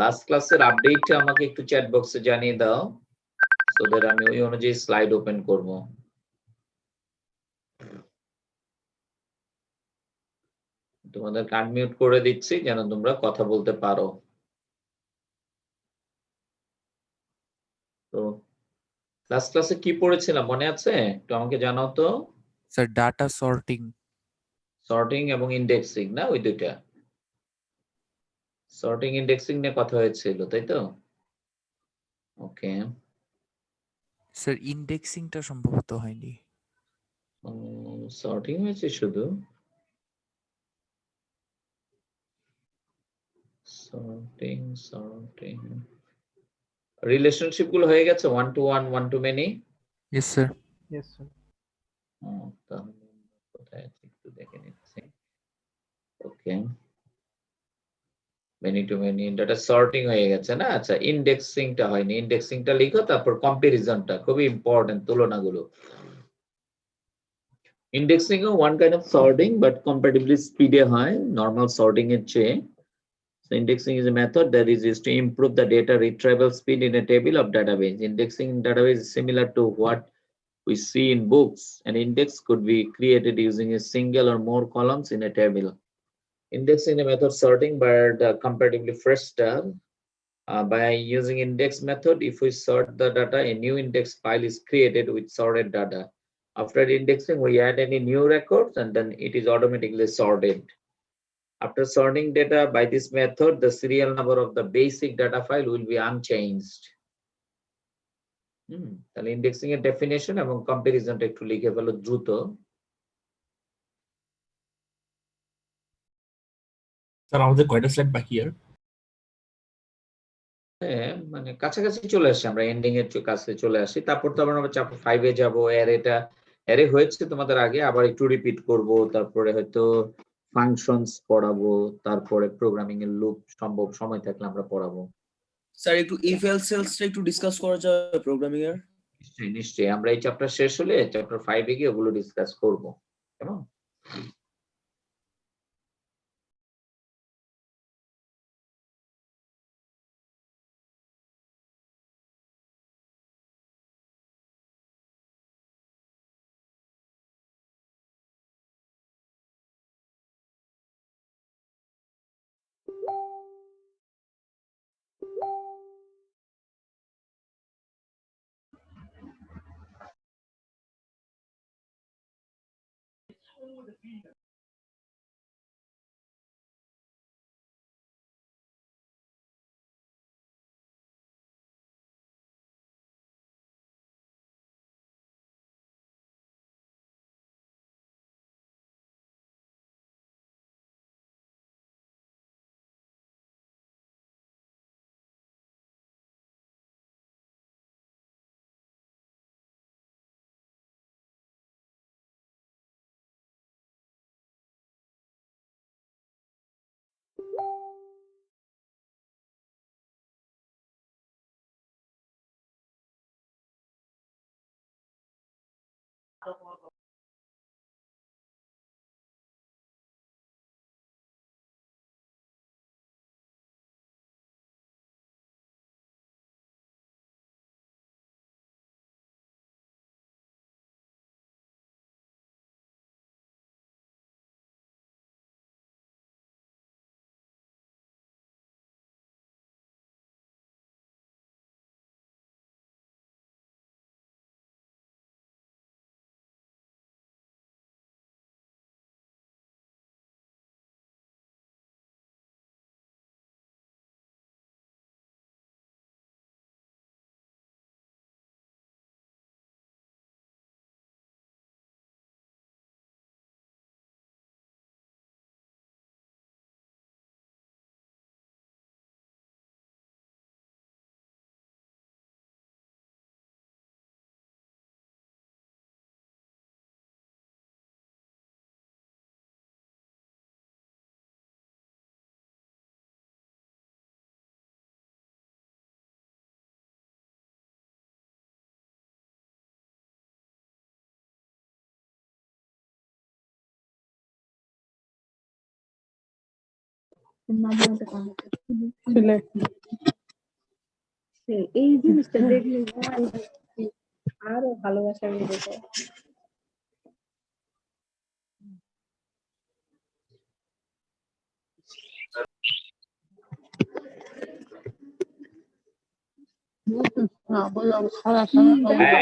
Last ক্লাসের আপডেটটা আমাকে একটু চ্যাট বক্সে জানিয়ে দাও, সো দ্যাট আমি ওই অনুযায়ী স্লাইড ওপেন করব। তোমাদের আনমিউট করে দিচ্ছি যেন তোমরা কথা বলতে পারো। তো লাস্ট ক্লাসে কি পড়েছিলাম মনে আছে? একটু আমাকে জানাও তো। Sir data sorting. সর্টিং এবং ইন্ডেক্সিং, না ওই দুইটা? সর্টিং ইন্ডেক্সিং নিয়ে কথা হয়েছিল, তাই তো? ওকে। স্যার ইন্ডেক্সিংটা সম্ভবত হয়নি। সর্টিং হয়েছে শুধু। সর্টিং রিলেশনশিপ গুলো হয়ে গেছে, 1 to 1, 1 to many। Yes sir. Yes, sir. তাহলে কোথায় আছে একটু দেখে নিচ্ছি। Okay, many to many data sorting হয়ে গেছে না? আচ্ছা, ইন্ডেক্সিংটা হয়নি। ইন্ডেক্সিংটা লিখো, তারপর কম্পারিজনটা খুবই ইম্পর্টেন্ট, তুলনাগুলো। ইন্ডেক্সিং ও one kind of sorting, but comparatively স্পিডে হয় নরমাল সর্টিং এর চেয়ে। So indexing is a method that is used to improve the data retrieval speed in a table of database. Indexing in database is similar to what we see in books. An index could be created using a single or more columns in a table. Indexing is a method sorting by the comparatively faster. By using index method, if we sort the data, a new index file is created with sorted data. After indexing, we add any new records and then it is automatically sorted. After sorting data by this method, the serial number of the basic data file will be unchanged. তাহলে indexing এর definition এবং কম্পারিজনটা একটু লিখে ফেলো দ্রুত। Sir আমাদের কয়টা slide বাকি আর? হ্যাঁ, মানে কাছাকাছি চলে আসছি, আমরা এন্ডিং এর কাছে চলে আসি। তারপর তো আমরা চ্যাপ্টার 5 এ যাব। অ্যারে হয়েছে তোমাদের আগে, আবার একটু রিপিট করব। তারপরে হয়তো ফাংশনস পড়াবো, তারপরে প্রোগ্রামিং এর লুপ সম্ভব সময় থাকলে আমরা পড়াবো। স্যার একটু ইফ এলস এলসটা একটু ডিসকাস করা যাবে প্রোগ্রামিং এর? নিশ্চয়ই নিশ্চয়ই, আমরা এই চ্যাপ্টার শেষ হলে চ্যাপ্টার 5 এ গিয়ে ওগুলো ডিসকাস করব, কেমন? Select. এই জিনিসটা দেখলে মনে হয় কি আরো ভালোবাসা বেড়ে যায়।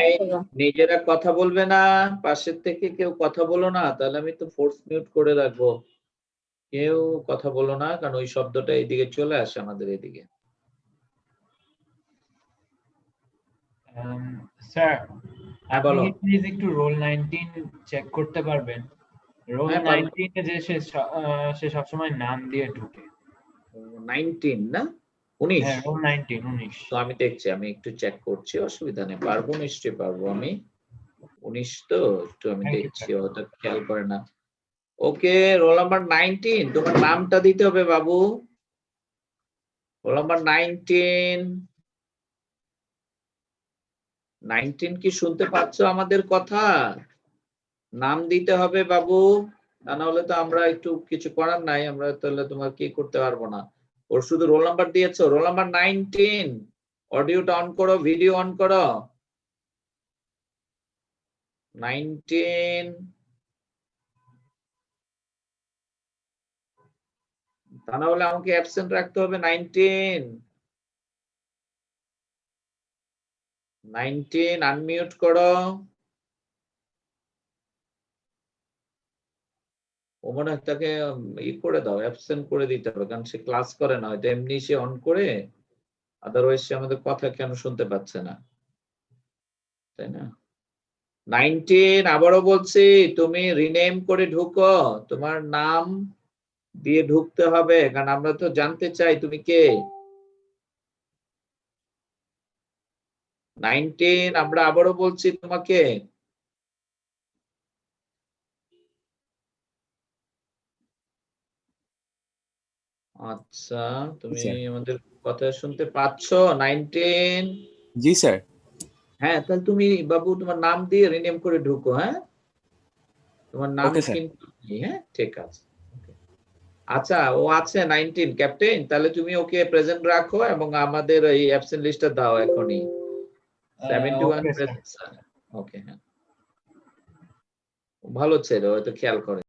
এই, নিজেরা কথা বলবে না, পাশের থেকে কেউ কথা বলো না, তাহলে আমি তো ফোর্স মিউট করে রাখবো। কেউ কথা বলো না, কারণ ওই শব্দটা এইদিকে চলে আসে আমাদের এদিকে। স্যার হ্যাঁ, আপনি বলো। কি প্লিজ একটু রোল 19 চেক করতে পারবেন? রোল হ্যাঁ, পারবো। 19 এ যে সে সবসময় নাম দিয়ে ঢুকে। 19 না 19? হ্যাঁ, রোল 19 19। তো আমি দেখছি, আমি একটু চেক করছি, অসুবিধা নেই, পারবো, নিশ্চয়ই পারবো আমি। 19 তো একটু আমি Thank you, দেখছি, sir. ওটা খেয়াল করে না। ওকে, রোল নাম্বার 19, তোমার নামটা দিতে হবে বাবু। Roll number 19। 19 কি শুনতে পাচ্ছ আমাদের কথা? নাম দিতে হবে বাবু, তা না হলে তো আমরা একটু কিছু করার নাই, আমরা তাহলে তোমার কি করতে পারবো না। ওর শুধু রোল নাম্বার দিয়েছো, রোল নাম্বার 19। অডিওটা অন করো, ভিডিও অন করো। 19। তা না হলে আমাকে অ্যাবসেন্ট রাখতে হবে। 19। 19 আনমিউট করো। ও মনে হয় তাকে করে দাও, অ্যাবসেন্ট করে দিতে হবে, কারণ সে ক্লাস করে না, হয়তো এমনি সে অন করে, আদারওয়াইজ সে আমাদের কথা কেন শুনতে পাচ্ছে না, তাই না? 19 আবারও বলছি, তুমি রিনেম করে ঢুকো, তোমার নাম দিয়ে ঢুকতে হবে, কারণ আমরা তো জানতে চাই তুমি কে। 19 আমরা আবারও বলছি তোমাকে। আচ্ছা, তুমি স্যার। আমাদের কথা শুনতে পাচ্ছো? 19। জি স্যার। হ্যাঁ, তাহলে তুমি বাবু তোমার নাম দিয়ে রিনেম করে ঢুকো। হ্যাঁ, তোমার নাম ওকে স্যার। কিন্তু হ্যাঁ, ঠিক আছে। আচ্ছা, ও আছে 19 ক্যাপ্টেন, তাহলে তুমি ওকে প্রেজেন্ট রাখো এবং আমাদের এই অ্যাবসেন্ট লিস্টটা দাও এখনই। 71 okay sir. Present sir. Okay, হ্যাঁ, ভালো ছেলে, হয়তো খেয়াল করে।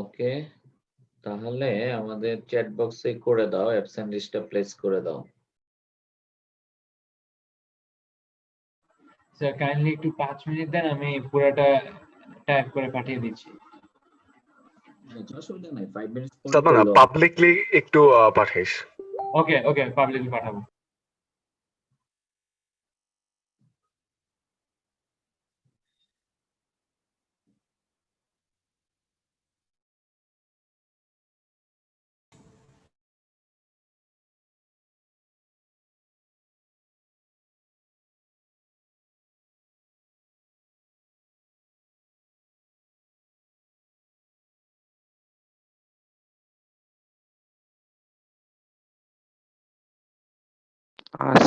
ওকে, তাহলে আমাদের চ্যাট বক্সে করে দাও, অ্যাবসেন্ট লিস্টটা প্লেস করে দাও। স্যার কাইন্ডলি একটু 5 মিনিট দেন, আমি পুরোটা টাইপ করে পাঠিয়ে দিচ্ছি। আচ্ছা, অসুবিধা নাই, 5 মিনিটস পর তার মানে করলেও। পাবলিকলি একটু পাঠাইস। ওকে ওকে, পাবলিকলি পাঠাবো।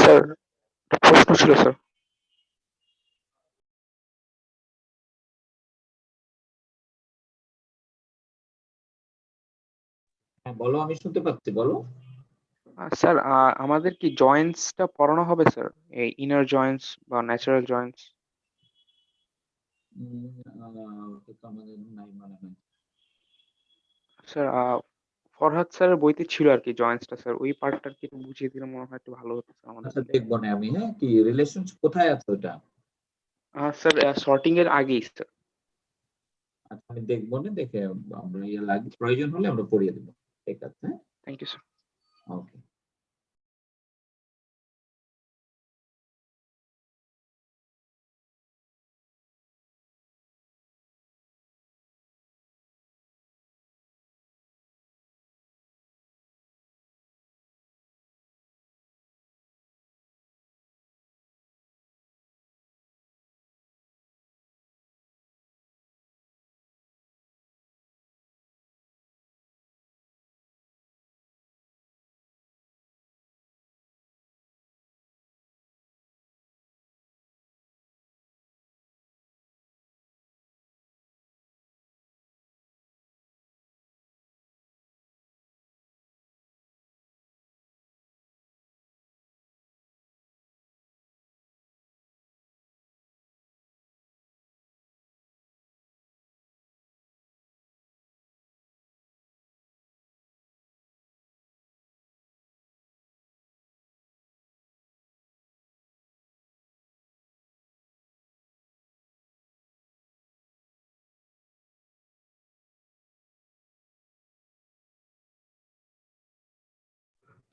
স্যার, প্রশ্ন ছিল স্যার। হ্যাঁ, বলো, আমি শুনতে পাচ্ছি, বলো। স্যার, আমাদের কি জয়েন্টসটা পড়ানো হবে স্যার? এই ইনার জয়েন্টস বা ন্যাচারাল জয়েন্টস? ওটা তো আমাদের নাই মনে হয়। স্যার, ফরহাদ স্যারের বইতে ছিল আর কি জয়েন্টসটা স্যার, ওই পার্টটা কি একটু বুঝিয়ে দিলে মনে হয় একটু ভালো হতো স্যার আমাদের। আচ্ছা, দেখবো না আমি। হ্যাঁ, কি রিলেশন কোথায় আছে ওটা? স্যার, সর্টিং এর আগেই স্যার। আচ্ছা, আমি দেখবো না, দেখে আমরা লাগে, প্রয়োজন হলে আমরা পড়িয়ে দেবো। ঠিক আছে। Thank you sir. ওকে।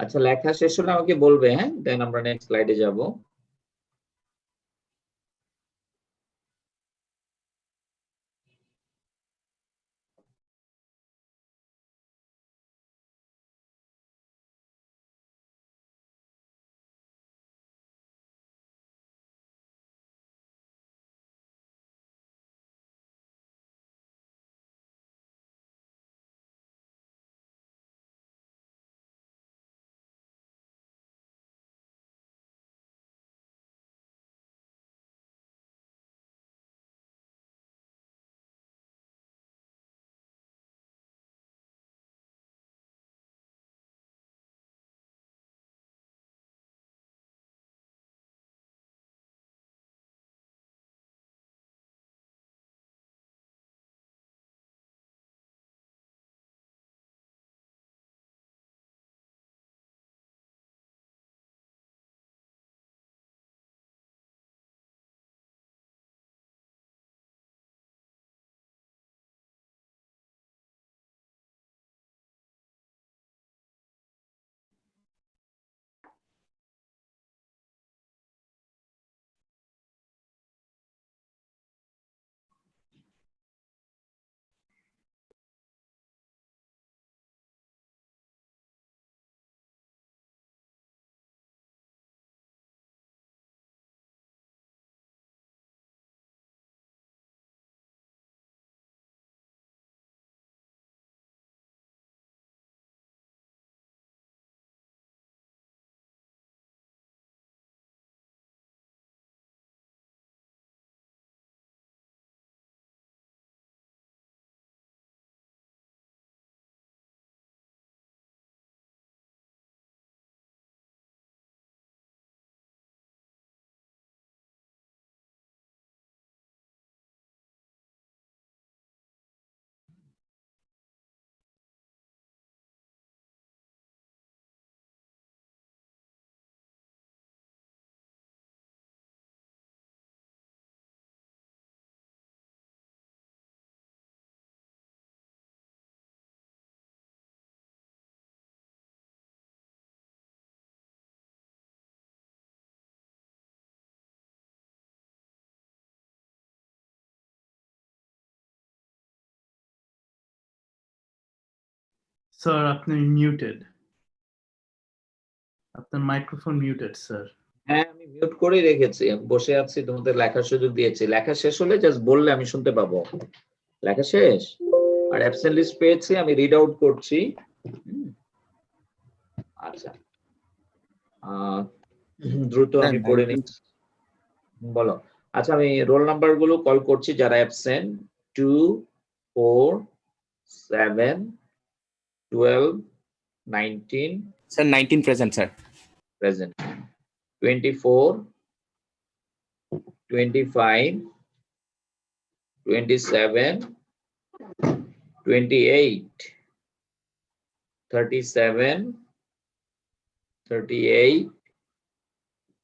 আচ্ছা, লেখা শেষ হলে আমাকে বলবে, হ্যাঁ, দেন আমরা নেক্সট স্লাইডে যাব। স্যার আপনি মিউটেড, আপনার মাইক্রোফোন মিউটেড স্যার। হ্যাঁ, আমি মিউট করেই রেখেছি, আমি বসে আছি, তোমাদের লেখার সুযোগ দিয়েছি। লেখা শেষ হলে জাস্ট বললে আমি শুনতে পাবো। লেখা শেষ, আর অ্যাবসেন্ট লিস্ট পেয়েছি, আমি রিড আউট করছি। হুম, আচ্ছা, দ্রুত আমি পড়ে নিচ্ছি, বলো। আচ্ছা, আমি রোল নাম্বার গুলো কল করছি যারা absent: 2, 4, 7, 12, 19 sir 19 present sir. present, 24, 25, 27, 28, 37, 38,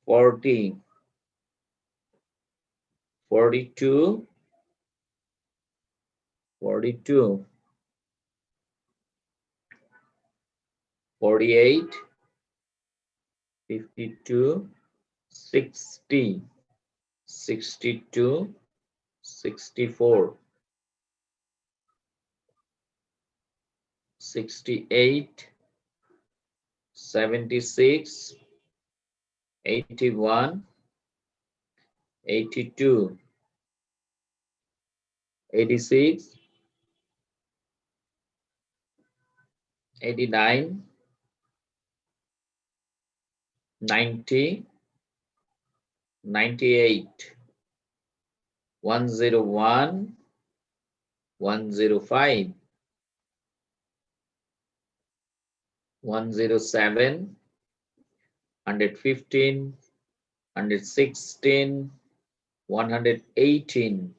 40, 42, 42, 48, 52, 60, 62, 64, 68, 76, 81, 82, 86, 89, 90, 98, 101, 105, 107, 115, 116, 118,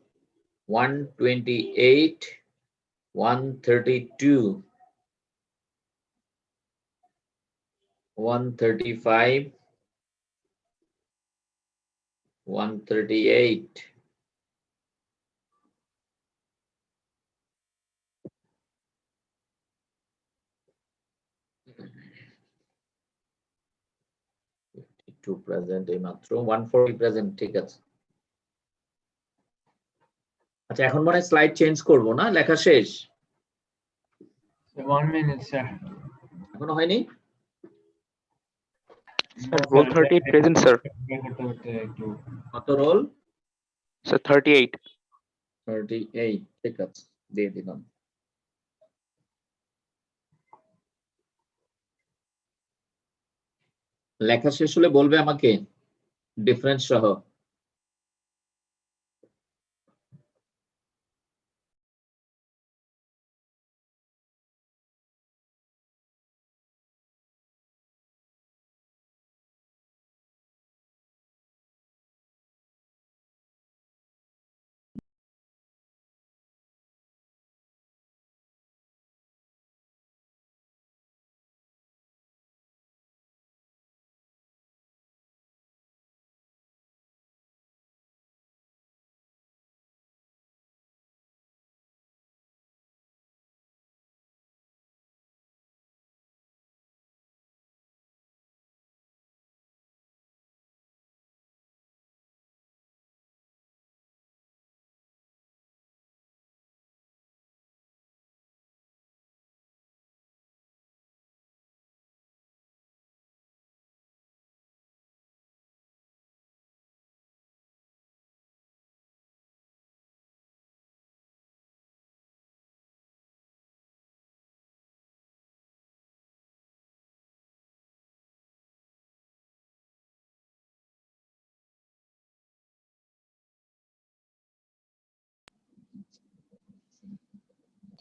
128, 132, 135, 138, 139, 32 present এই মাত্র 140 প্রেজেন্ট ঠিক আছে আচ্ছা এখন মনে স্লাইড চেঞ্জ করব না লেখা শেষ 1 minute স্যার এখনো হয়নি Sir, roll 38 present, sir. করতে করতে একটু কত রোল Sir, 38. 38 ঠিক আছে দিয়ে দিলাম লেখা শেষ হলে বলবে আমাকে ডিফারেন্স সহ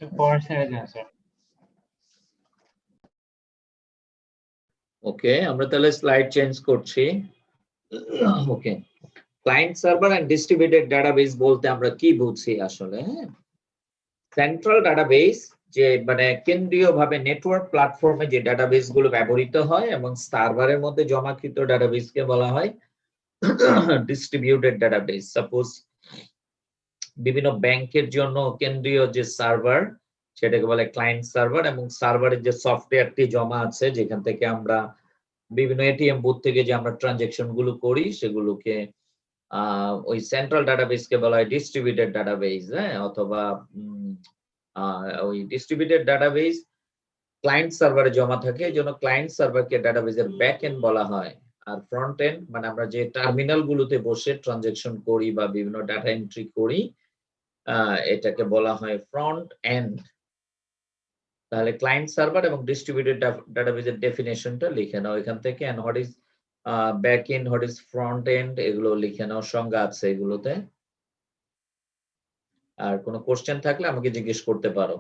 পর ছেড়ে দেন স্যার ওকে আমরা তাহলে স্লাইড চেঞ্জ করছি okay client server and distributed database বলতে আমরা কি বুঝছি আসলে সেন্ট্রাল ডাটাবেস যে মানে কেন্দ্রীয়ভাবে নেটওয়ার্ক প্ল্যাটফর্মে যে ডাটাবেস গুলো ব্যবহৃত হয় এবং সার্ভারের মধ্যে জমাকৃত ডাটাবেসকে বলা হয় ডিস্ট্রিবিউটেড ডাটাবেস সাপোজ বিভিন্ন ব্যাংকের জন্য কেন্দ্রীয় যে সার্ভার সেটাকে বলে ক্লায়েন্ট সার্ভার এবং সার্ভারের যে সফটওয়্যারটি জমা আছে যেখান থেকে আমরা বিভিন্ন এটিএম বুথ থেকে যে আমরা ট্রানজেকশন গুলো করি সেগুলোকে ওই সেন্ট্রাল ডাটাবেসকে বলা হয় ডিস্ট্রিবিউটেড ডাটাবেস হ্যাঁ অথবা ওই ডিস্ট্রিবিউটেড ডাটাবেস ক্লায়েন্ট সার্ভারে জমা থাকে এই জন্য ক্লায়েন্ট সার্ভারকে ডাটাবেসের ব্যাক এন্ড বলা হয় আর ফ্রন্ট এন্ড মানে আমরা যে টার্মিনাল গুলোতে বসে ট্রানজেকশন করি বা বিভিন্ন ডাটা এন্ট্রি করি এটাকে বলা হয় ফ্রন্ট এন্ড তাহলে ক্লায়েন্ট সার্ভার এবং ডিস্ট্রিবিউটেড ডাটাবেসের ডেফিনেশনটা লিখে নাও এখান থেকে and what is back end what is front end এগুলো লিখে নাও সংজ্ঞা আছে এগুলোতে আর কোনো কোশ্চেন থাকলে আমাকে জিজ্ঞেস করতে পারো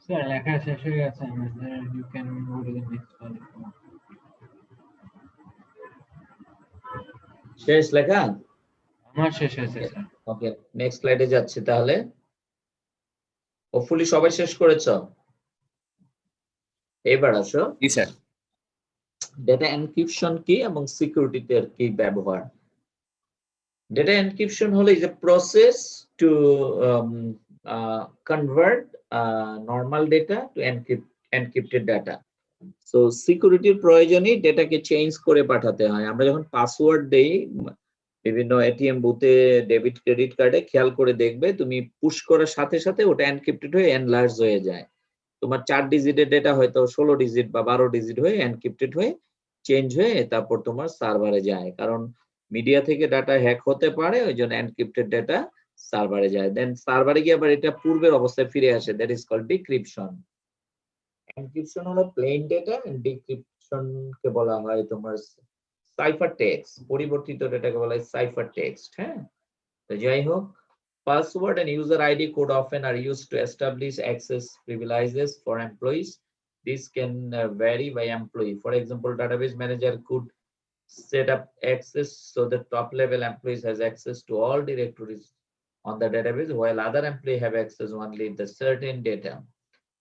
স্যার লেখা শেষ হয়ে গেছে আমাদের, you can go to the next slide. শেষ লেখা? আমার শেষ হয়েছে স্যার। ওকে, নেক্সট স্লাইডে যাচ্ছি তাহলে। হোপফুলি সবাই শেষ করেছো? এবার আসো জি স্যার। ডেটা এনক্রিপশন কি এবং সিকিউরিটিতে এর কি ব্যবহার। ডেটা এনক্রিপশন হলো is a process to convert normal data to encrypted data. So সিকিউরিটির প্রয়োজনই ডেটাকে চেঞ্জ করে পাঠাতে হয়। আমরা যখন পাসওয়ার্ড দেই বিভিন্ন এটিএম বুথে, ডেবিট ক্রেডিট কার্ডে, খেয়াল করে দেখবে তুমি পুশ করার সাথে সাথে ওটা এনক্রিপ্টেড হয়ে এনলার্জ হয়ে যায়। তোমার 4 ডিজিটের ডেটা হয়তো 16 ডিজিট বা 12 ডিজিট হয়ে এনক্রিপ্টেড হয়ে চেঞ্জ হয়ে তারপর তোমার সার্ভারে যায়, কারণ মিডিয়া থেকে ডাটা হ্যাক হতে পারে, ওই জন্য এনক্রিপ্টেড ডেটা সার্ভারে যায়। দেন সার্ভারে গিয়ে আবার এটা পূর্বের অবস্থায় ফিরে আসে, that is called decryption. Encryption হলো প্লেন ডেটা, এন্ড ডিক্রিপশন কে বলা হয় তোমার সাইফার টেক্সট, পরিবর্তিত ডেটাকে বলা হয় সাইফার টেক্সট। হ্যাঁ, তো যাই হোক, password and user ID code often are used to establish access privileges for employees. This can vary by employee. For example, database manager could set up access so the top level employees has access to all directories on the database, while other employees have access only to certain data.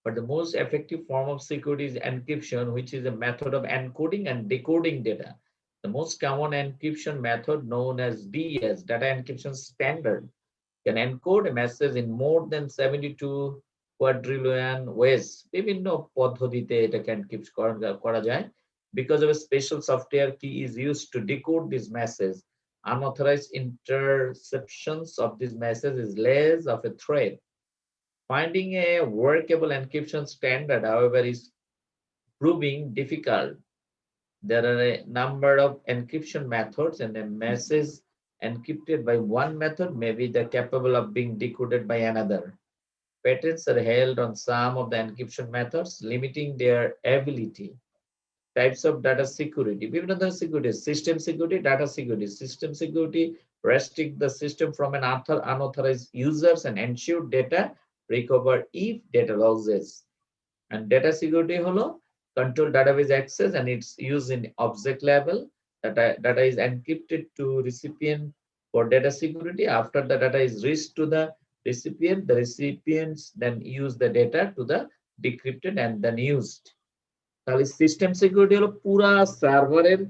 But the most effective form of security is encryption, which is a method of encoding and decoding data. The most common encryption method, known as DES, data encryption standard, can encode a message in more than 72 quadrillion ways. বিভিন্ন পদ্ধতিতে এটাকে encrypt করা যায়। Because of a special software key is used to decode this message, unauthorized interceptions of this message is less of a threat. Finding a workable encryption standard, however, is proving difficult. There are a number of encryption methods, and a message encrypted by one method may be capable of being decoded by another. Patents are held on some of the encryption methods, limiting their ability. Types of data security. বিভিন্ন ধরনের security, system security, data security. System security restrict the system from an unauthorized users and ensure data recover if data losses. And data security হলো control database access and its use in object level. Data is encrypted to recipient for data security. After the data is reached to the recipients then use the data to the decrypted and then used. তাহলে system security হলো পুরা সার্ভারের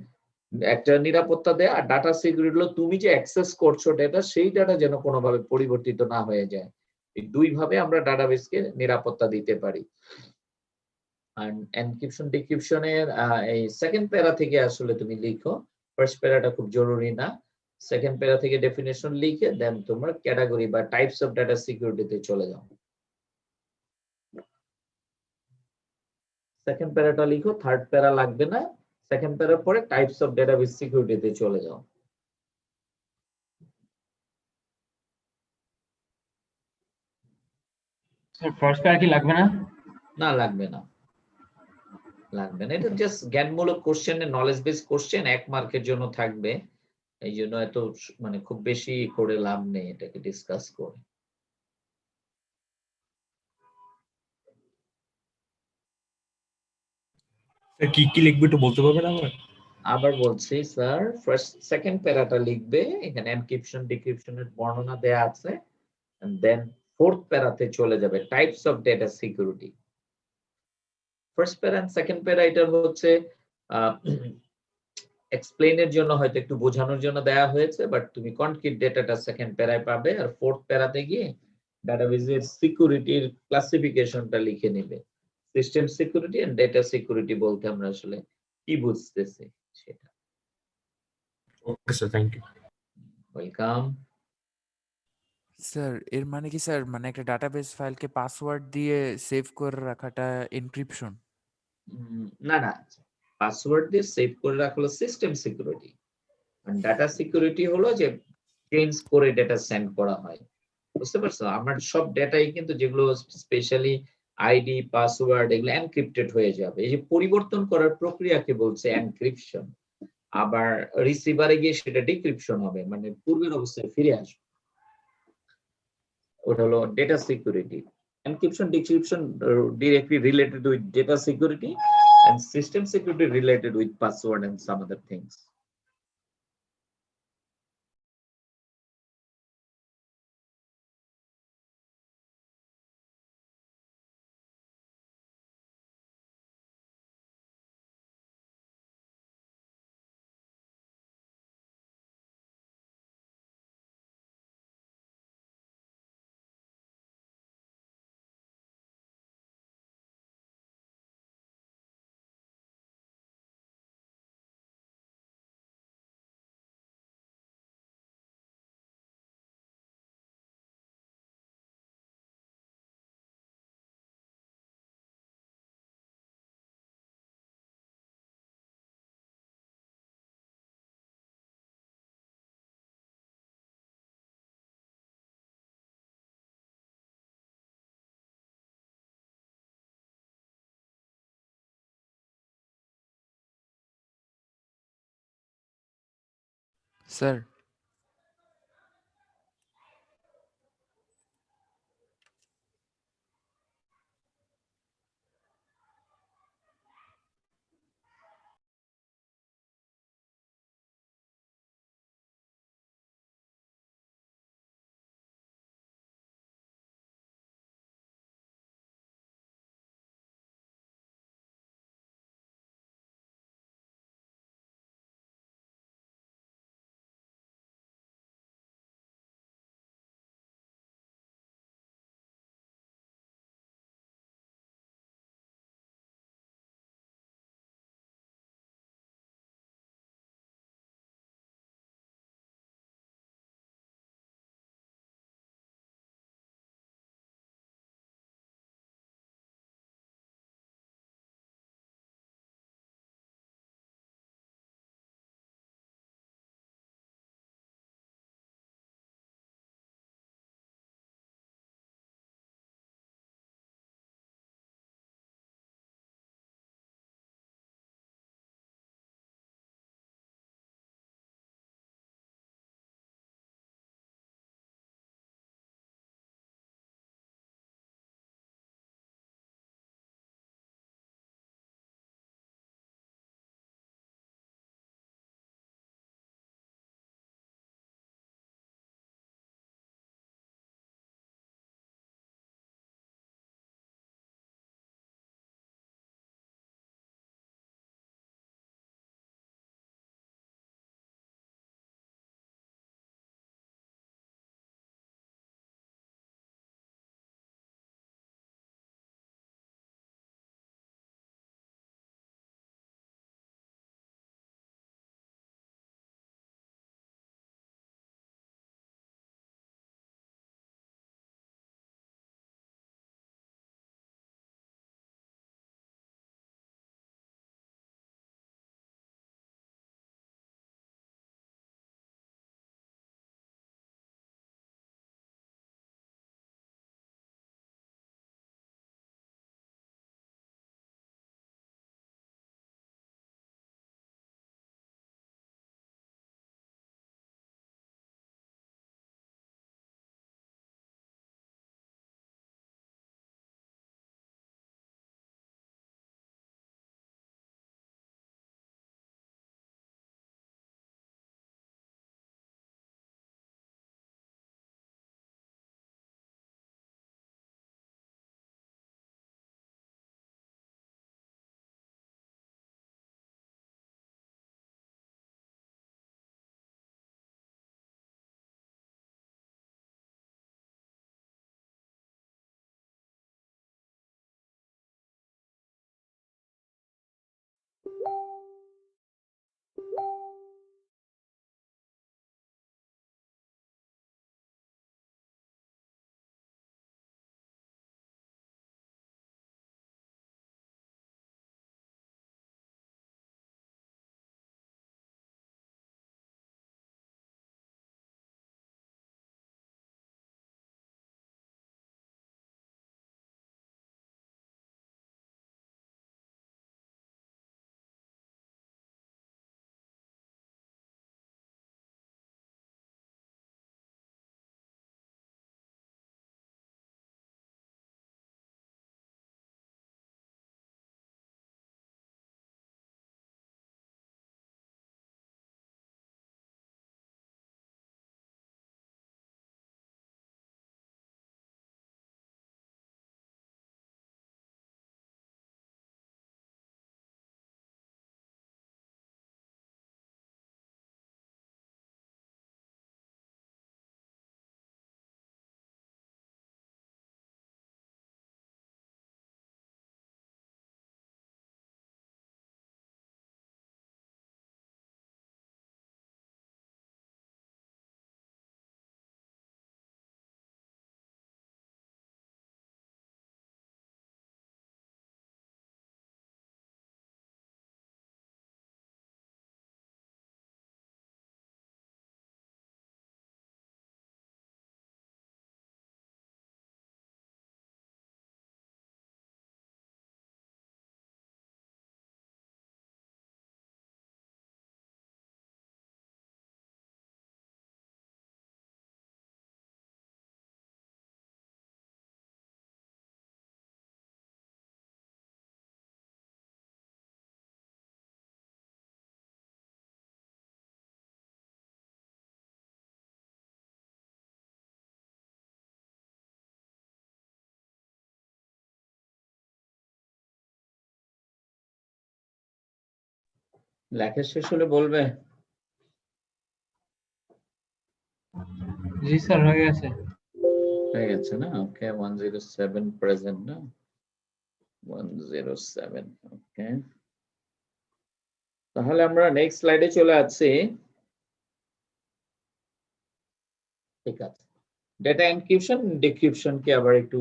একটা নিরাপত্তা দেয়, আর data security হলো তুমি যে অ্যাক্সেস করছো ডেটা, সেই ডাটা যেন কোনোভাবে পরিবর্তিত না হয়ে যায়। এই দুই ভাবে আমরা ডাটাবেসকে নিরাপত্তা দিতে পারি। আর এনক্রিপশন ডিক্রিপশনের এই সেকেন্ড প্যারা থেকে আসলে তুমি লিখো, ফার্স্ট প্যারাটা খুব জরুরি না। সেকেন্ড প্যারা থেকে ডেফিনেশন লিখে দেন তোমার ক্যাটাগরি বা টাইপস অফ ডাটা সিকিউরিটিতে চলে যাও। সেকেন্ড প্যারাটা লিখো, থার্ড প্যারা লাগবে না। সেকেন্ড প্যারার পরে টাইপস অফ ডেটাবেস সিকিউরিটিতে চলে যাও। স্যার ফার্স্ট প্যারা কি লাগবে না? না, লাগবে না, লাগবে না। এটা জাস্ট জ্ঞানমূলক কোশ্চেন, নলেজ বেস কোশ্চেন, 1 মার্কের জন্য থাকবে, এই জন্য এত মানে খুব বেশি করে লাভ নেই এটাকে ডিসকাস করে। স্যার কি কি লিখবে একটু বলতে পারবেন আমার? আবার বলছি স্যার, ফার্স্ট সেকেন্ড প্যারাটা লিখবে, এখানে এনক্রিপশন ডিক্রিপশনের বর্ণনা দেয়া আছে, and then ফোর্থ প্যারাতে চলে যাবে types of data security. First প্যারা এন্ড সেকেন্ড প্যারা এটা হচ্ছে এক্সপ্লেইনের জন্য, হয়তো একটু বোঝানোর জন্য দেয়া হয়েছে, বাট তুমি কনক্রিট ডেটাটা সেকেন্ড প্যারায় পাবে। আর ফোর্থ প্যারাতে গিয়ে ডাটাবেজের সিকিউরিটির ক্লাসিফিকেশনটা লিখে নেবে। System security and data security বলতে আমরা আসলে কি বুঝতেছি সেটা। Okay sir, thank you. Welcome. Sir এর মানে কি স্যার, মানে একটা ডাটাবেস ফাইলকে পাসওয়ার্ড দিয়ে সেভ করে রাখাটা এনক্রিপশন? না না, পাসওয়ার্ড দিয়ে সেভ করে রাখা হলো সিস্টেম সিকিউরিটি, আর ডাটা সিকিউরিটি হলো যে চেঞ্জ করে ডেটা সেন্ড করা হয়। বুঝতে পারছো? আমার সব ডেটাই কিন্তু যেগুলো স্পেশালি আইডি, পাসওয়ার্ড, এগুলো এনক্রিপ্টেড হয়ে যাবে। এই যে পরিবর্তন করার প্রক্রিয়াকে বলছে এনক্রিপশন। আবার রিসিভারে গিয়ে সেটা ডিক্রিপশন হবে, মানে পূর্বের অবস্থায় ফিরে আসবে। ওটা হলো data security. encryption, decryption directly related with data security, and system security related with password and some other things. Sir, লেখা শেষ হলে বলবে। জি স্যার হয়ে গেছে। হয়ে গেছে না? ওকে, 107 প্রেজেন্ট না? 107, ওকে। তাহলে আমরা নেক্সট স্লাইডে চলে আসছি। ঠিক আছে, ডেটা এনক্রিপশন ডিক্রিপশন কে আবার একটু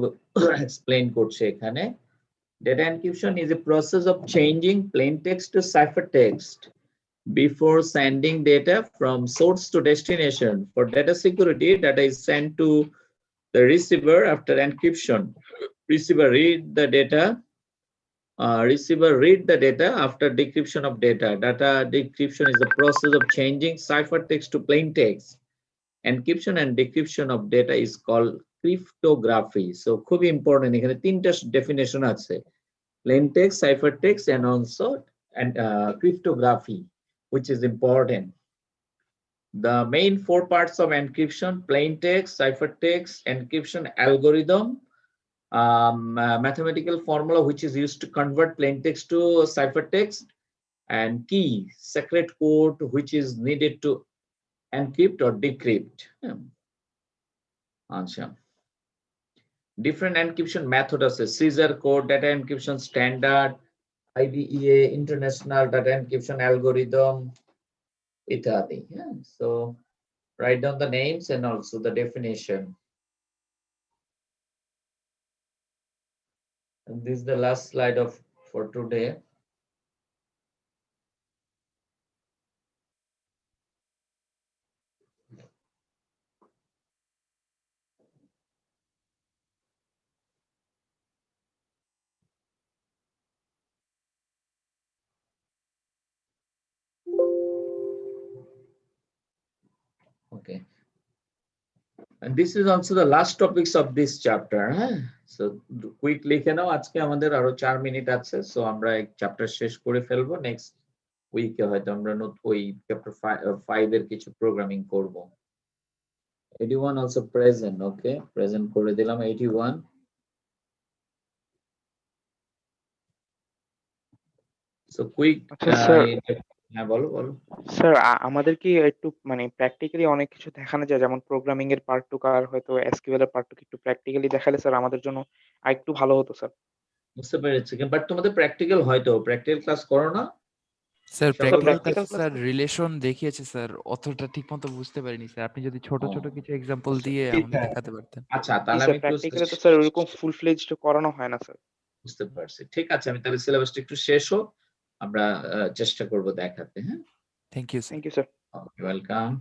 এক্সপ্লেইন করছে এখানে। Data encryption is a process of changing plain text to ciphertext before sending data from source to destination. For data security, data is sent to the receiver after encryption. Receiver read the data after decryption of data. Data decryption is the process of changing ciphertext to plain text. Encryption and decryption of data is called cryptography. So, খুব important, এখানে তিনটা definition আছে: plain text, ciphertext, and also cryptography, which is important. The main four parts of encryption: plain text, ciphertext, encryption algorithm, mathematical formula which is used to convert plain text to ciphertext, and key, secret code which is needed to encrypt or decrypt. Different encryption methods: Caesar code, data encryption standard, IDEA, international data encryption algorithm, ইত্যাদি। So write down the names and also the definition. And this is the last slide for today. Okay. And this is also the last topics of this chapter. So quickly লিখে নাও, আজকে আমাদের আরো 4 minute আছে, so আমরা এক chapter শেষ করে ফেলবো। নেক্সট উইকে হয়তো আমরা ওই চ্যাপ্টার 5 এর কিছু প্রোগ্রামিং করব। 81 also present, okay, present করে দিলাম 81. So quick, আচ্ছা স্যার, হ্যাঁ বলো বলো। স্যার আমাদের কি একটু মানে প্র্যাকটিক্যালি অনেক কিছু দেখানো যায়, যেমন প্রোগ্রামিং এর পার্ট টুকু আর হয়তো এসকিউএল এর পার্ট টুকু একটু প্র্যাকটিক্যালি দেখালে স্যার আমাদের জন্য আরেকটু ভালো হতো স্যার। বুঝতে পেরেছি, বাট তোমাদের প্র্যাকটিক্যাল হয়তো প্র্যাকটিক্যাল ক্লাস করো না? স্যার সকাল প্র্যাকটিক্যাল practical ক্লাসে class স্যার রিলেশন দেখিয়েছে স্যার, অতটা ঠিকমতো বুঝতে পারিনি স্যার। আপনি যদি ছোট ও, ছোট কিছু এক্সাম্পল দিয়ে ঠিক আমাকে আছে। দেখাতে পারতেন। আচ্ছা জি তাহলে স্যার, আমি একটু প্র্যাকটিক্যালি তো স্যার ওইরকম ফুল ফ্লেজড করানো হয় না স্যার। বুঝতে পারছি। ঠিক আছে, আমি তাহলে সিলেবাসটা একটু শেষ হোক, আমরা চেষ্টা করব দেখাতে। হ্যাঁ, thank you sir. Thank you sir. Welcome.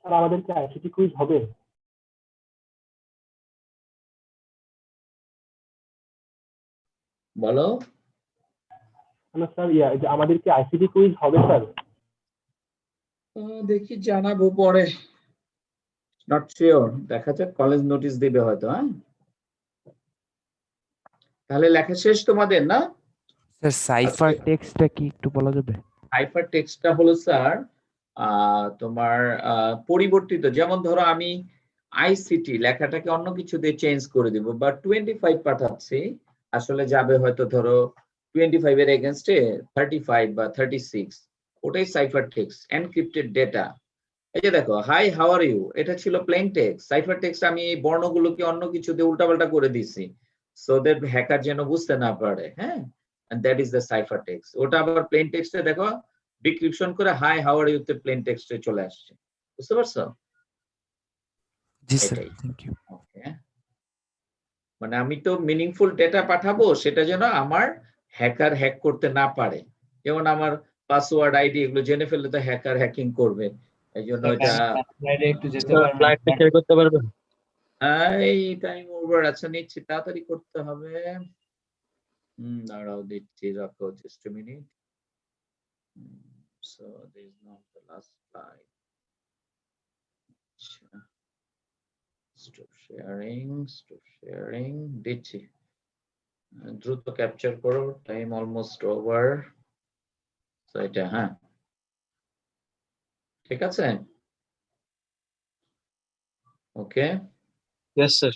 Sir আমাদের কি আইসিটি কুইজ হবে? বলো। না স্যার, আমাদের কি আইসিটি কুইজ হবে স্যার? দেখি, জানাবো পরে, নট শিওর, দেখা যাক, কলেজ নোটিশ দিবে হয়তো। হ্যাঁ, তাহলে লেখা শেষ তোমাদের না? স্যার সাইফার আজকে- টেক্সটটা কি একটু বলা যাবে? হাইপার টেক্সটটা হলো স্যার তোমার পরিবর্তিত, যেমন ধরো আমি আইসিটি লেখাটাকে অন্য কিছু দিয়ে চেঞ্জ করে দিব বা 25 পাঠাচ্ছি, আসলে যাবে হয়তো ধরো 25 এর এগেনস্টে 35 বা 36, ওটাই সাইফার টেক্সট, এনক্রিপ্টেড ডেটা। এই যে দেখো, হাই হাউ আর ইউ, এটা ছিল প্লেন টেক্সট। সাইফার টেক্সট আমি এই বর্ণগুলোকে অন্য কিছু দিয়ে উল্টাপাল্টা করে দিছি, সো দ্যাট হ্যাকার যেন বুঝতে না পারে। হ্যাঁ, and that is the cipher text। ওটা আবার প্লেন টেক্সটে দেখো ডিক্রিপশন করে হাই হাউ আর ইউ তে প্লেন টেক্সটে চলে আসছে, বুঝতে পারছো? জি স্যার, এটাই। Thank you. ওকে, মানে আমি তো মিনিংফুল ডেটা পাঠাবো, সেটা যেন আমার হ্যাকার হ্যাক করতে না পারে। যেমন আমার পাসওয়ার্ড আইডি এগুলো জেনে ফেললে তো হ্যাকার হ্যাকিং করবে, এই জন্য এটা স্লাইডে একটু যেতে স্লাইডটা পারবেন? শেয়ার করতে পারবেন? এই টাইম ওভার, আচ্ছা নিচ্ছি, তাড়াতাড়ি করতে হবে। দাঁড়াও দিচ্ছি, রাখো just a minute. So this is not the last slide. Stop sharing, দিচ্ছি। দ্রুত ক্যাপচার করো, টাইম অলমোস্ট ওভার। তো এটা, হ্যাঁ ঠিক আছে, ওকে। Yes sir.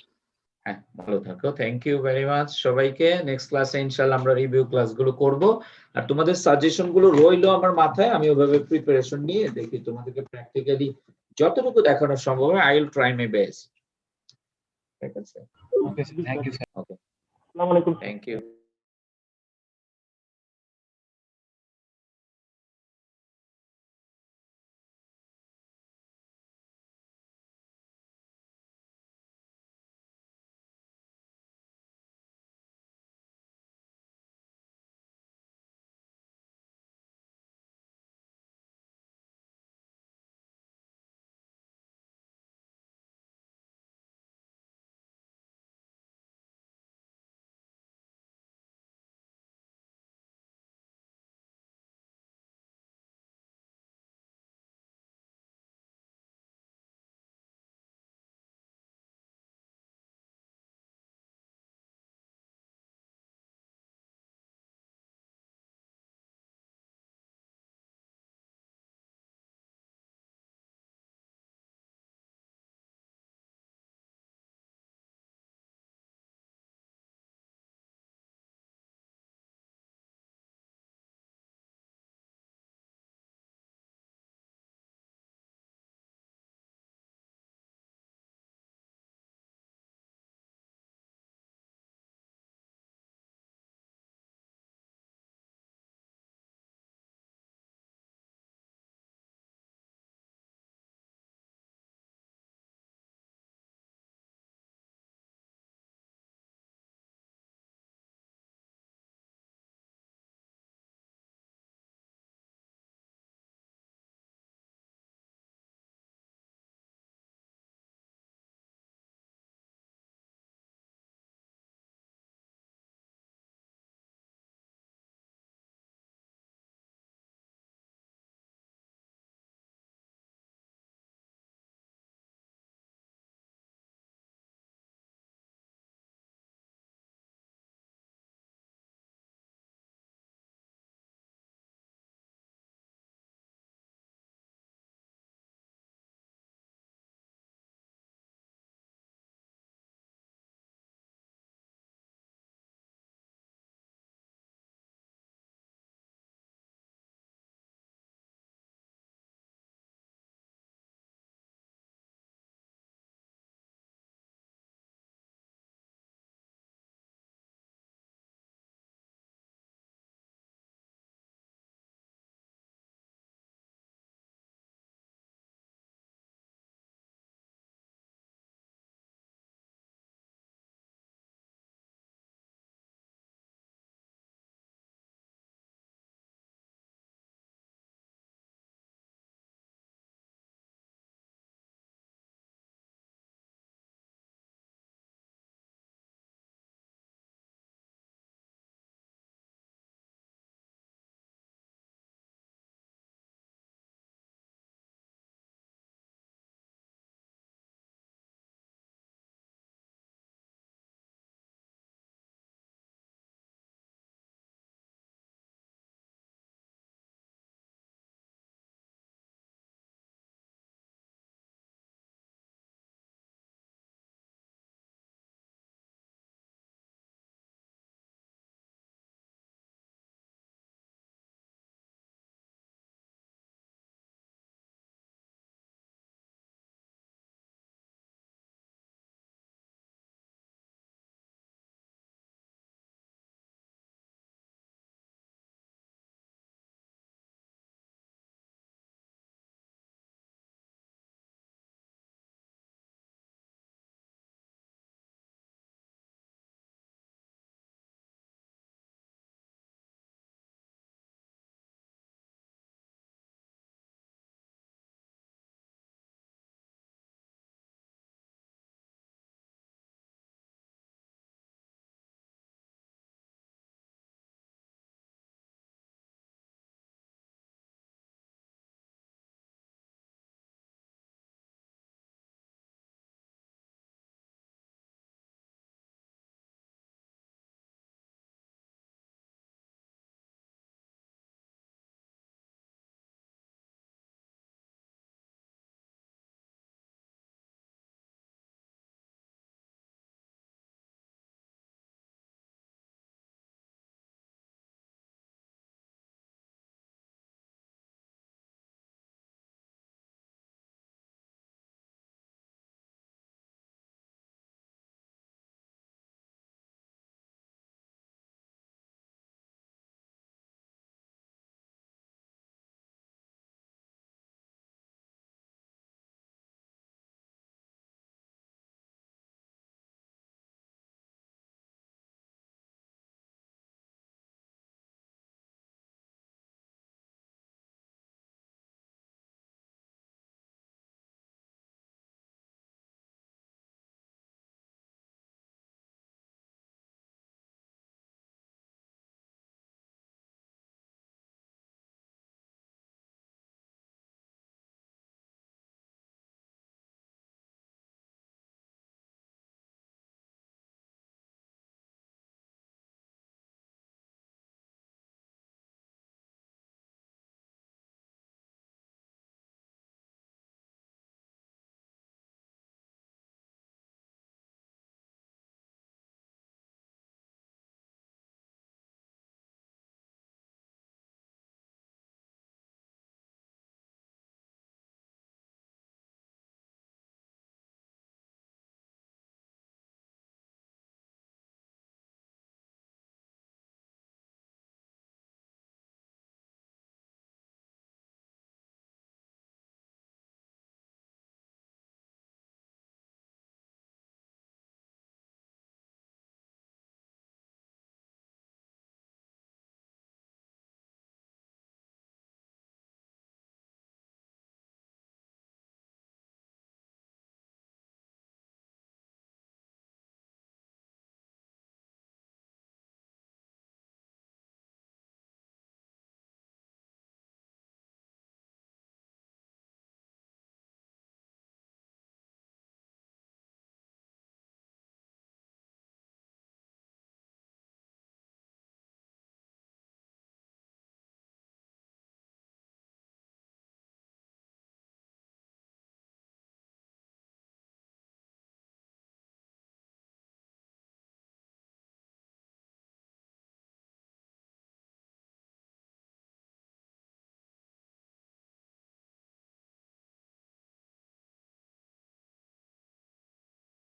হ্যাঁ, ভালো থাকো, থ্যাংক ইউ ভেরি মাচ সবাইকে। নেক্সট ক্লাসে ইনশাআল্লাহ আমরা রিভিউ ক্লাসগুলো করব, আর তোমাদের সাজেশন গুলো রইলো আমার মাথায়, আমি ওভাবে প্রিপারেশন নিয়ে দেখি তোমাদেরকে প্র্যাকটিক্যালি যতটুকু দেখানো সম্ভব হয়, I will try my best. ঠিক আছে, ওকে, থ্যাংক ইউ। ওকে, আসসালামু আলাইকুম। Thank you.